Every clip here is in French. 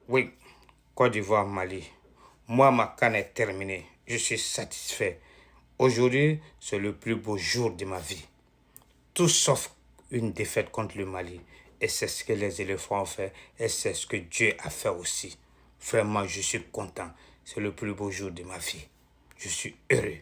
Oui, Côte d'Ivoire, Mali. Moi, ma canne est terminée. Je suis satisfait. Aujourd'hui, c'est le plus beau jour de ma vie. Tout sauf une défaite contre le Mali. Et c'est ce que les éléphants ont fait. Et c'est ce que Dieu a fait aussi. Vraiment, je suis content. C'est le plus beau jour de ma vie. Je suis heureux.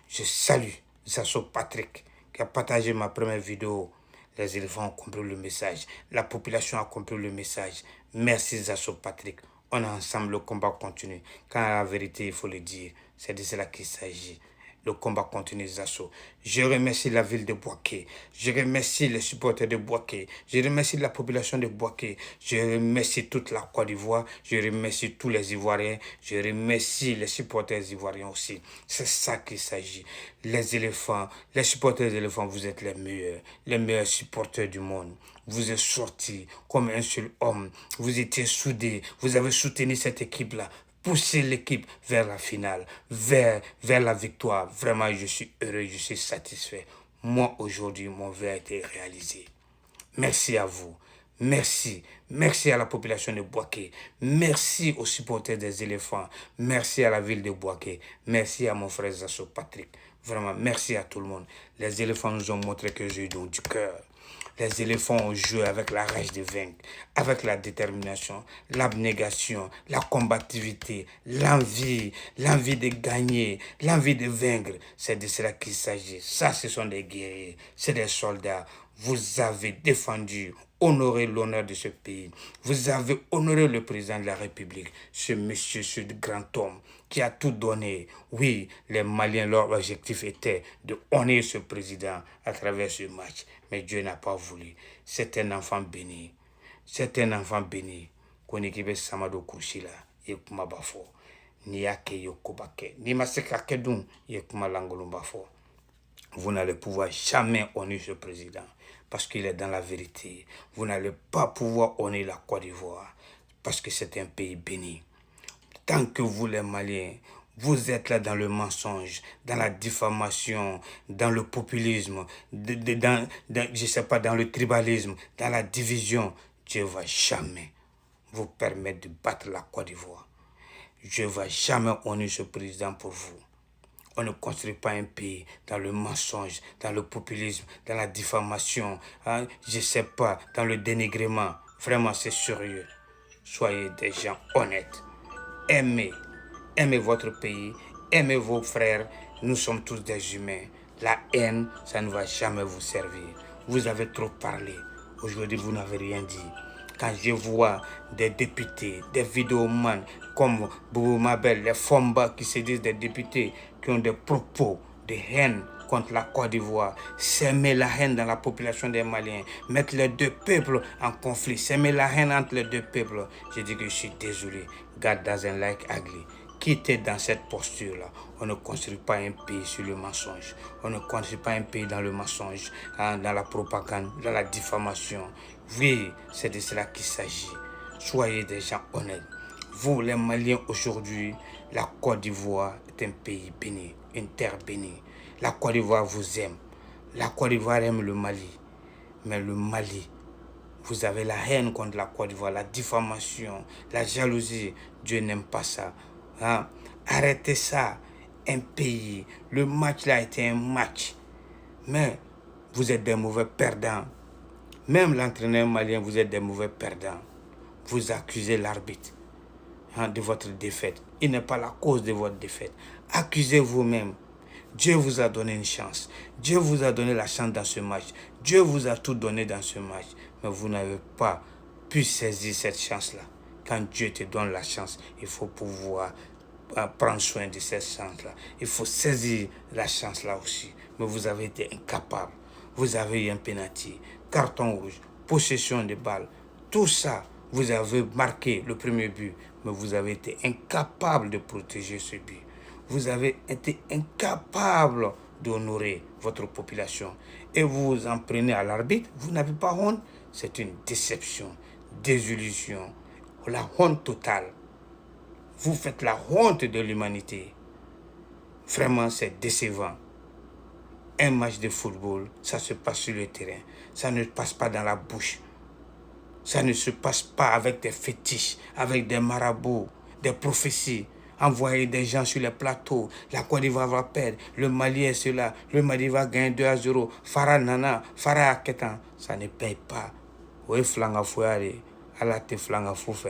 Je salue Zasso Patrick qui a partagé ma première vidéo. Les éléphants ont compris le message. La population a compris le message. Merci Zasso Patrick. On est ensemble, le combat continue. Quand la vérité, il faut le dire. C'est de cela qu'il s'agit. Le combat continue, Zasso. Je remercie la ville de Bouaké. Je remercie les supporters de Bouaké. Je remercie la population de Bouaké. Je remercie toute la Côte d'Ivoire. Je remercie tous les Ivoiriens. Je remercie les supporters ivoiriens aussi. C'est ça qu'il s'agit. Les éléphants, les supporters des éléphants, vous êtes les meilleurs supporters du monde. Vous êtes sortis comme un seul homme. Vous étiez soudés. Vous avez soutenu cette équipe-là. Pousser l'équipe vers la finale, vers la victoire. Vraiment, je suis heureux, je suis satisfait. Moi, aujourd'hui, mon vœu a été réalisé. Merci à vous. Merci. Merci à la population de Bouaké. Merci aux supporters des éléphants. Merci à la ville de Bouaké. Merci à mon frère Zasso Patrick. Vraiment, merci à tout le monde. Les éléphants nous ont montré que j'ai eu du cœur. Les éléphants ont joué avec la rage de vaincre, avec la détermination, l'abnégation, la combativité, l'envie de gagner, l'envie de vaincre. C'est de cela qu'il s'agit. Ça, ce sont des guerriers, c'est des soldats. Vous avez défendu, honoré l'honneur de ce pays. Vous avez honoré le président de la République, ce monsieur, ce grand homme qui a tout donné. Oui, les Maliens, leur objectif était de honorer ce président à travers ce match. Mais Dieu n'a pas voulu. C'est un enfant béni. C'est un enfant béni. Konikibe Samado Kushila, Yekuma Bafo. Niyake Yokobake. Nimaseka Kedun, Yekuma Langolumbafo. Vous n'allez pouvoir jamais honorer ce président parce qu'il est dans la vérité. Vous n'allez pas pouvoir honorer la Côte d'Ivoire parce que c'est un pays béni. Tant que vous, les Maliens, vous êtes là dans le mensonge, dans la diffamation, dans le populisme, je sais pas, dans le tribalisme, dans la division, Dieu ne va jamais vous permettre de battre la Côte d'Ivoire. Dieu ne va jamais honorer ce président pour vous. On ne construit pas un pays dans le mensonge, dans le populisme, dans la diffamation, je sais pas, dans le dénigrement. Vraiment, c'est sérieux. Soyez des gens honnêtes. Aimez votre pays, aimez vos frères. Nous sommes tous des humains. La haine, ça ne va jamais vous servir. Vous avez trop parlé. Aujourd'hui, vous n'avez rien dit. Quand je vois des députés, des vidéomans comme Boubou Mabel, les Fomba qui se disent des députés, qui ont des propos de haine contre la Côte d'Ivoire, s'aimer la haine dans la population des Maliens, mettre les deux peuples en conflit, s'aimer la haine entre les deux peuples. Je dis que je suis désolé. God doesn't like ugly. Quittez dans cette posture-là. On ne construit pas un pays sur le mensonge. On ne construit pas un pays dans le mensonge, dans la propagande, dans la diffamation. Oui, c'est de cela qu'il s'agit. Soyez des gens honnêtes. Vous, les Maliens, aujourd'hui, la Côte d'Ivoire est un pays béni, une terre bénie. La Côte d'Ivoire vous aime. La Côte d'Ivoire aime le Mali. Mais le Mali, vous avez la haine contre la Côte d'Ivoire, la diffamation, la jalousie. Dieu n'aime pas ça. Arrêtez ça. Un pays, le match là était un match. Mais vous êtes des mauvais perdants. Même l'entraîneur malien, vous êtes des mauvais perdants. Vous accusez l'arbitre de votre défaite. Il n'est pas la cause de votre défaite. Accusez vous-même. Dieu vous a donné une chance. Dieu vous a donné la chance dans ce match. Dieu vous a tout donné dans ce match. Mais vous n'avez pas pu saisir cette chance-là. Quand Dieu te donne la chance, il faut pouvoir prendre soin de cette chance-là. Il faut saisir la chance-là aussi. Mais vous avez été incapable. Vous avez eu un penalty, carton rouge, possession de balles. Tout ça, vous avez marqué le premier but. Mais vous avez été incapable de protéger ce but. Vous avez été incapable d'honorer votre population. Et vous vous en prenez à l'arbitre. Vous n'avez pas honte. C'est une déception, désillusion, la honte totale. Vous faites la honte de l'humanité. Vraiment, c'est décevant. Un match de football, ça se passe sur le terrain. Ça ne passe pas dans la bouche. Ça ne se passe pas avec des fétiches, avec des marabouts, des prophéties. Envoyer des gens sur les plateaux. La Côte d'Ivoire va perdre. Le Mali est cela. Le Mali va gagner 2-0. Farah Nana, Farah Aketan. Ça ne paye pas. Oui, flanga fouare. Allah te flanga foufe.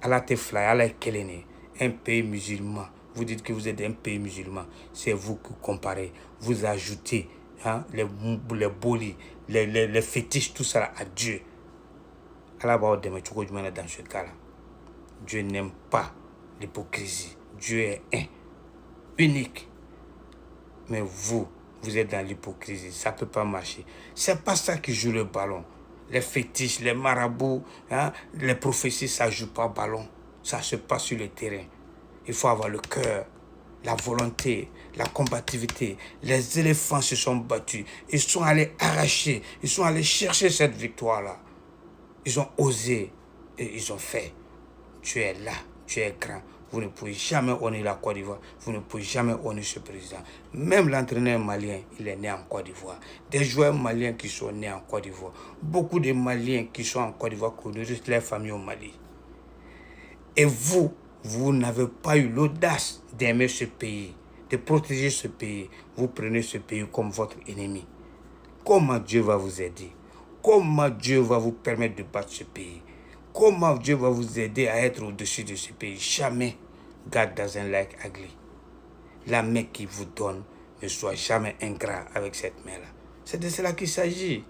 Allah te fly. Allah est kelene. Un pays musulman. Vous dites que vous êtes un pays musulman. C'est vous qui comparez. Vous ajoutez les bolis, les fétiches, tout ça là, à Dieu. Allah va dans ce cas-là. Dieu n'aime pas l'hypocrisie. Dieu est un, unique. Mais vous êtes dans l'hypocrisie. Ça ne peut pas marcher. C'est pas ça qui joue le ballon. Les fétiches, les marabouts, les prophéties, ça ne joue pas ballon. Ça se passe sur le terrain. Il faut avoir le cœur, la volonté, la combativité. Les éléphants se sont battus. Ils sont allés arracher. Ils sont allés chercher cette victoire-là. Ils ont osé et ils ont fait. Tu es là, tu es grand. Vous ne pouvez jamais honner la Côte d'Ivoire. Vous ne pouvez jamais honner ce président. Même l'entraîneur malien, il est né en Côte d'Ivoire. Des joueurs maliens qui sont nés en Côte d'Ivoire. Beaucoup de Maliens qui sont en Côte d'Ivoire, qui nourrissent leurs familles au Mali. Et vous n'avez pas eu l'audace d'aimer ce pays, de protéger ce pays. Vous prenez ce pays comme votre ennemi. Comment Dieu va vous aider? Comment Dieu va vous permettre de battre ce pays? Comment Dieu va vous aider à être au-dessus de ce pays? Jamais. God doesn't like ugly. La main qu'il vous donne, ne soit jamais ingrat avec cette main-là. C'est de cela qu'il s'agit.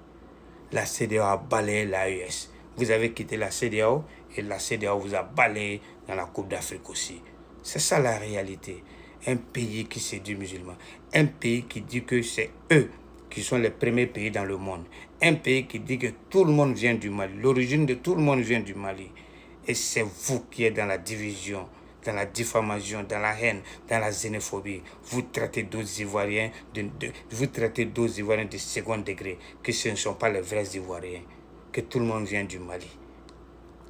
La CEDEAO a balayé l'AES. Vous avez quitté la CEDEAO et la CEDEAO vous a balayé dans la Coupe d'Afrique aussi. C'est ça la réalité. Un pays qui séduit musulmans. Un pays qui dit que c'est eux qui sont les premiers pays dans le monde. Un pays qui dit que tout le monde vient du Mali. L'origine de tout le monde vient du Mali. Et c'est vous qui êtes dans la division, dans la diffamation, dans la haine, dans la xénophobie. Vous traitez d'autres Ivoiriens de second degré, que ce ne sont pas les vrais Ivoiriens, que tout le monde vient du Mali.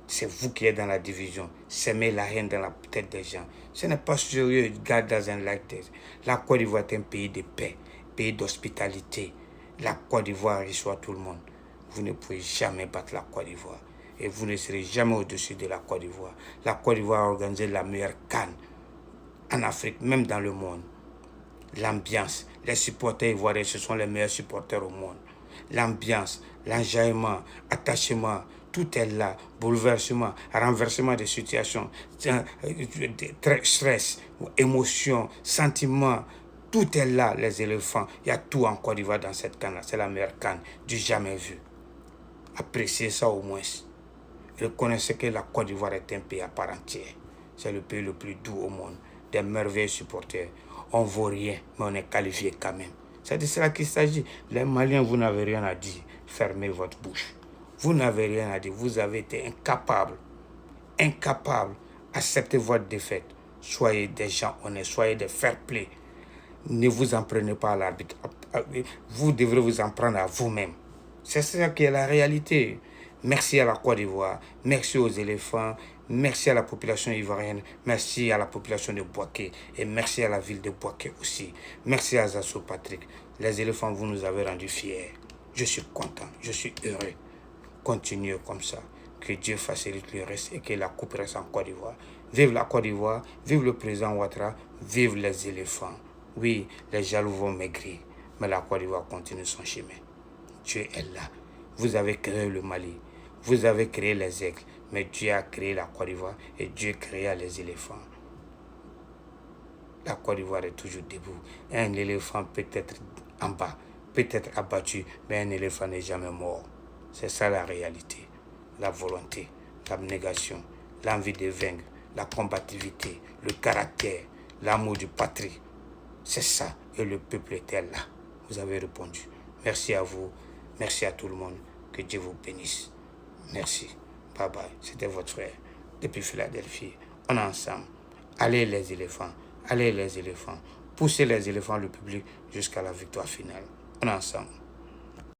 C'est vous qui êtes dans la division. S'aimer la haine dans la tête des gens. Ce n'est pas sérieux. God doesn't like this. La Côte d'Ivoire est un pays de paix, pays d'hospitalité. La Côte d'Ivoire reçoit tout le monde. Vous ne pouvez jamais battre la Côte d'Ivoire. Et vous ne serez jamais au-dessus de la Côte d'Ivoire. La Côte d'Ivoire a organisé la meilleure CAN en Afrique, même dans le monde. L'ambiance, les supporters ivoiriens, ce sont les meilleurs supporters au monde. L'ambiance, l'enjaillement, attachement, tout est là. Bouleversement, renversement des situations, stress, émotion, sentiment. Tout est là, les éléphants. Il y a tout en Côte d'Ivoire dans cette canne-là. C'est la meilleure canne du jamais vu. Appréciez ça au moins. Reconnaissez que la Côte d'Ivoire est un pays à part entière. C'est le pays le plus doux au monde. Des merveilleux supporters. On ne vaut rien, mais on est qualifié quand même. C'est de cela qu'il s'agit. Les Maliens, vous n'avez rien à dire. Fermez votre bouche. Vous n'avez rien à dire. Vous avez été incapable. Incapable. Acceptez votre défaite. Soyez des gens honnêtes. Soyez des fair-play. Ne vous en prenez pas à l'arbitre. Vous devrez vous en prendre à vous-même. C'est ça qui est la réalité. Merci à la Côte d'Ivoire. Merci aux éléphants. Merci à la population ivoirienne. Merci à la population de Bouaké. Et merci à la ville de Bouaké aussi. Merci à Zasso Patrick. Les éléphants, vous nous avez rendus fiers. Je suis content. Je suis heureux. Continuez comme ça. Que Dieu facilite le reste et que la coupe reste en Côte d'Ivoire. Vive la Côte d'Ivoire. Vive le président Ouattara. Vive les éléphants. Oui, les jaloux vont maigrir. Mais la Côte d'Ivoire continue son chemin. Dieu est là. Vous avez créé le Mali. Vous avez créé les aigles. Mais Dieu a créé la Côte d'Ivoire et Dieu créa les éléphants. La Côte d'Ivoire est toujours debout. Un éléphant peut être en bas, peut être abattu, mais un éléphant n'est jamais mort. C'est ça la réalité. La volonté, l'abnégation, l'envie de vaincre, la combativité, le caractère, l'amour du patrie. C'est ça. Et le peuple était là. Vous avez répondu. Merci à vous. Merci à tout le monde. Que Dieu vous bénisse. Merci. Bye bye. C'était votre frère depuis Philadelphie. On est ensemble. Allez les éléphants. Allez les éléphants. Poussez les éléphants, le public, jusqu'à la victoire finale. On est ensemble.